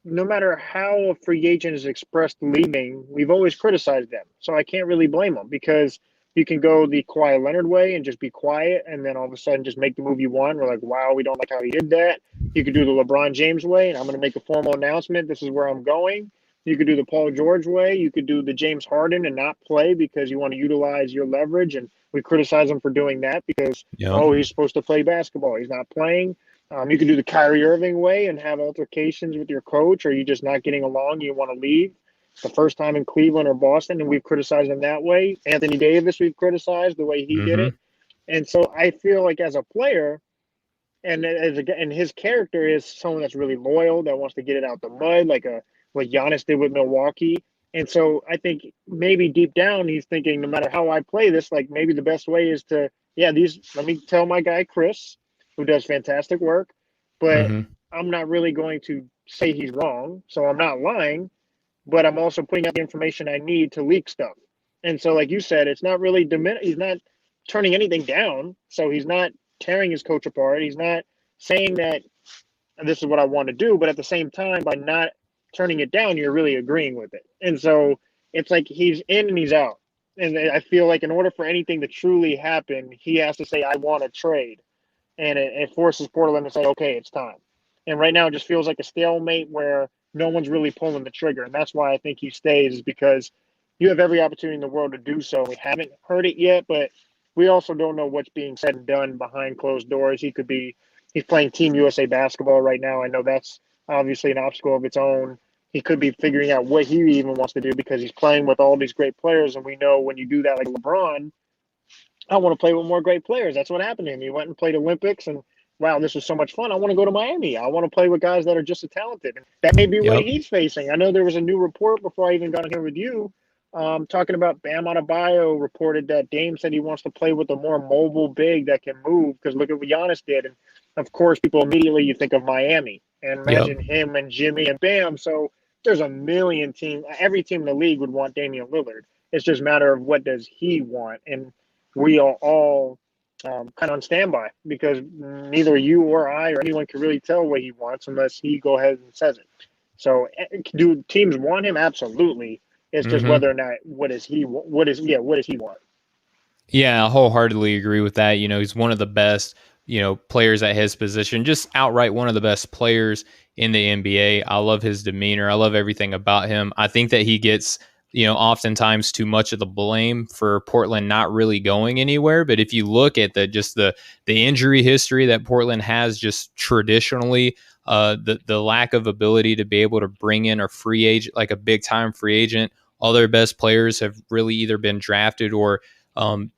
no matter how a free agent is expressed leaving, we've always criticized them. So I can't really blame them because you can go the Kawhi Leonard way and just be quiet, and then all of a sudden just make the move you want. We're like, wow, we don't like how he did that. You could do the LeBron James way, and I'm going to make a formal announcement. This is where I'm going. You could do the Paul George way. You could do the James Harden and not play because you want to utilize your leverage. And we criticize him for doing that because, Yep. oh, he's supposed to play basketball. He's not playing. You can do the Kyrie Irving way and have altercations with your coach, or you just not getting along. You want to leave. The first time in Cleveland or Boston, and we've criticized him that way. Anthony Davis, we've criticized the way he did Mm-hmm. it. And so I feel like as a player, and his character is someone that's really loyal, that wants to get it out the mud, like what Giannis did with Milwaukee. And so I think maybe deep down he's thinking, no matter how I play this, like maybe the best way is to, let me tell my guy Chris, who does fantastic work, but Mm-hmm. I'm not really going to say he's wrong, so I'm not lying, but I'm also putting out the information I need to leak stuff. And so, like you said, it's not really he's not turning anything down, so he's not tearing his coach apart. He's not saying that this is what I want to do, but at the same time, by not turning it down, you're really agreeing with it. And so it's like he's in and he's out. And I feel like in order for anything to truly happen, he has to say, I want to trade. And it forces Portland to say, okay, it's time. And right now it just feels like a stalemate where no one's really pulling the trigger. And that's why I think he stays, is because you have every opportunity in the world to do so. We haven't heard it yet, but we also don't know what's being said and done behind closed doors. He's playing Team USA basketball right now. I know that's obviously an obstacle of its own. He could be figuring out what he even wants to do because he's playing with all these great players. And we know when you do that, like LeBron, I want to play with more great players. That's what happened to him. He went and played Olympics, and wow, this was so much fun. I want to go to Miami. I want to play with guys that are just as talented. And that may be what Yep. he's facing. I know there was a new report before I even got on here with you, talking about Bam Adebayo reported that Dame said he wants to play with a more mobile big that can move because look at what Giannis did. And of course, people immediately you think of Miami and Yep. imagine him and Jimmy and Bam. So there's a million team. Every team in the league would want Damian Lillard. It's just a matter of what does he want. And we are all kind of on standby because neither you or I or anyone can really tell what he wants unless he go ahead and says it. So, do teams want him? Absolutely. It's just Mm-hmm. whether or not what does he want? Yeah, I wholeheartedly agree with that. He's one of the best, players at his position, just outright one of the best players in the NBA. I love his demeanor. I love everything about him. I think that he gets, oftentimes too much of the blame for Portland not really going anywhere. But if you look at the injury history that Portland has just traditionally, the lack of ability to be able to bring in a free agent, like a big time free agent, all their best players have really either been drafted or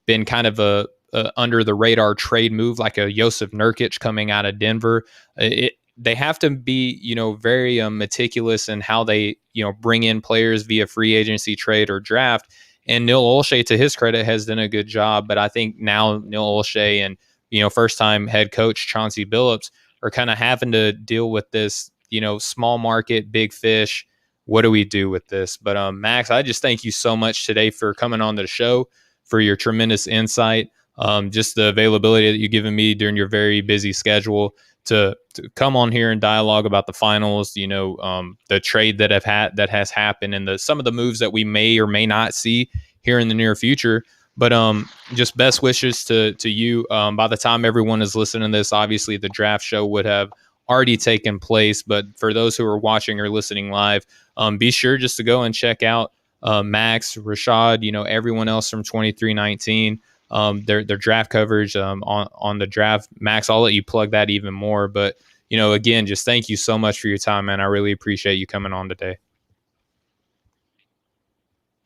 been kind of a under the radar trade move, like a Josef Nurkic coming out of Denver. They have to be, very meticulous in how they, bring in players via free agency, trade, or draft. And Neil Olshey, to his credit, has done a good job. But I think now Neil Olshey and, first time head coach Chauncey Billups are kind of having to deal with this, small market, big fish. What do we do with this? But Max, I just thank you so much today for coming on the show, for your tremendous insight, just the availability that you've given me during your very busy schedule to come on here and dialogue about the finals, the trade that has happened and some of the moves that we may or may not see here in the near future. But just best wishes to you. By the time everyone is listening to this, obviously the draft show would have already taken place. But for those who are watching or listening live, be sure just to go and check out Max, Rashad, everyone else from 2319, their draft coverage on the draft. Max, I'll let you plug that even more. But, again, just thank you so much for your time, man. I really appreciate you coming on today.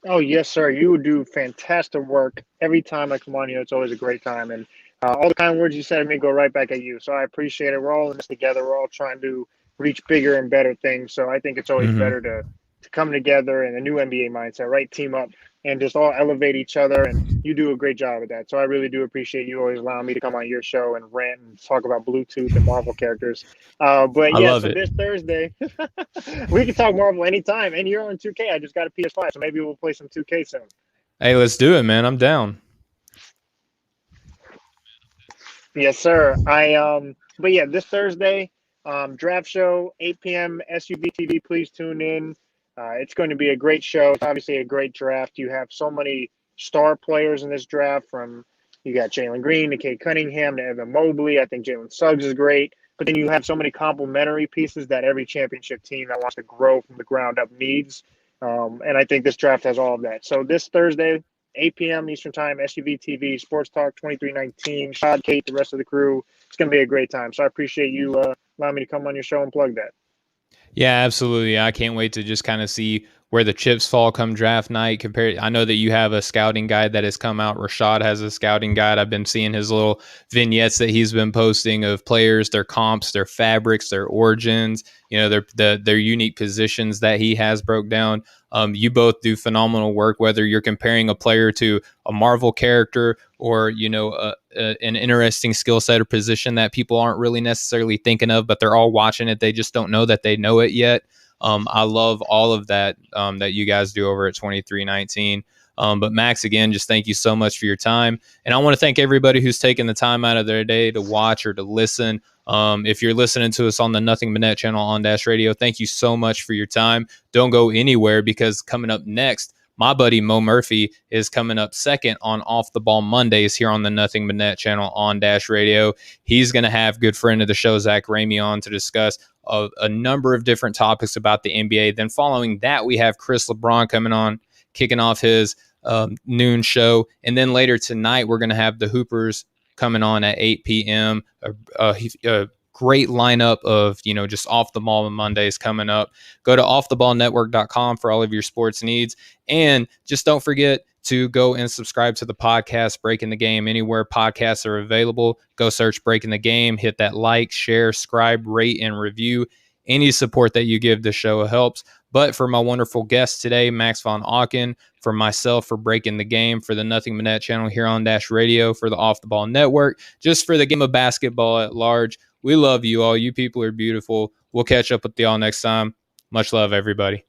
Oh, yes, sir. You do fantastic work. Every time I come on here, it's always a great time. And all the kind words you said to me go right back at you. So I appreciate it. We're all in this together. We're all trying to reach bigger and better things. So I think it's always Mm-hmm. better to come together in a new NBA mindset, right? Team up and just all elevate each other. And you do a great job at that. So I really do appreciate you always allowing me to come on your show and rant and talk about Bluetooth and Marvel characters. But I yeah, love so it. this Thursday, we can talk Marvel anytime. And you're on 2K. I just got a PS5, so maybe we'll play some 2K soon. Hey, let's do it, man. I'm down. Yes, sir. But yeah, this Thursday, draft show, 8 p.m. SUV TV. Please tune in. It's going to be a great show. It's obviously a great draft. You have so many star players in this draft. From you got Jalen Green to Kate Cunningham to Evan Mobley. I think Jalen Suggs is great. But then you have so many complementary pieces that every championship team that wants to grow from the ground up needs. And I think this draft has all of that. So this Thursday, 8 p.m. Eastern Time, SUV TV, Sports Talk 2319, Shad, Kate, the rest of the crew. It's going to be a great time. So I appreciate you allowing me to come on your show and plug that. Yeah, absolutely. I can't wait to just kind of see where the chips fall come draft night. Compared, I know that you have a scouting guide that has come out. Rashad has a scouting guide. I've been seeing his little vignettes that he's been posting of players, their comps, their fabrics, their origins. Their unique positions that he has broke down. You both do phenomenal work, whether you're comparing a player to a Marvel character or an interesting skill set or position that people aren't really necessarily thinking of, but they're all watching it. They just don't know that they know it yet. I love all of that that you guys do over at 2319. But Max, again, just thank you so much for your time. And I want to thank everybody who's taken the time out of their day to watch or to listen. If you're listening to us on the Nothing But Net channel on Dash Radio, thank you so much for your time. Don't go anywhere, because coming up next, my buddy Mo Murphy is coming up second on Off the Ball Mondays here on the Nothing But Net channel on Dash Radio. He's going to have good friend of the show, Zach Ramey, on to discuss a number of different topics about the NBA. Then following that, we have Chris LeBron coming on, kicking off his noon show. And then later tonight, we're going to have the Hoopers coming on at 8 p.m. A great lineup of, just off the ball Mondays coming up. Go to offtheballnetwork.com for all of your sports needs. And just don't forget to go and subscribe to the podcast Breaking the Game anywhere podcasts are available. Go search Breaking the Game, hit that like, share, subscribe, rate, and review. Any support that you give the show helps. But for my wonderful guest today, Max von Auken, for myself, for Breaking the Game, for the Nothing But Net channel here on Dash Radio, for the Off the Ball Network, just for the game of basketball at large, we love you all. You people are beautiful. We'll catch up with y'all next time. Much love, everybody.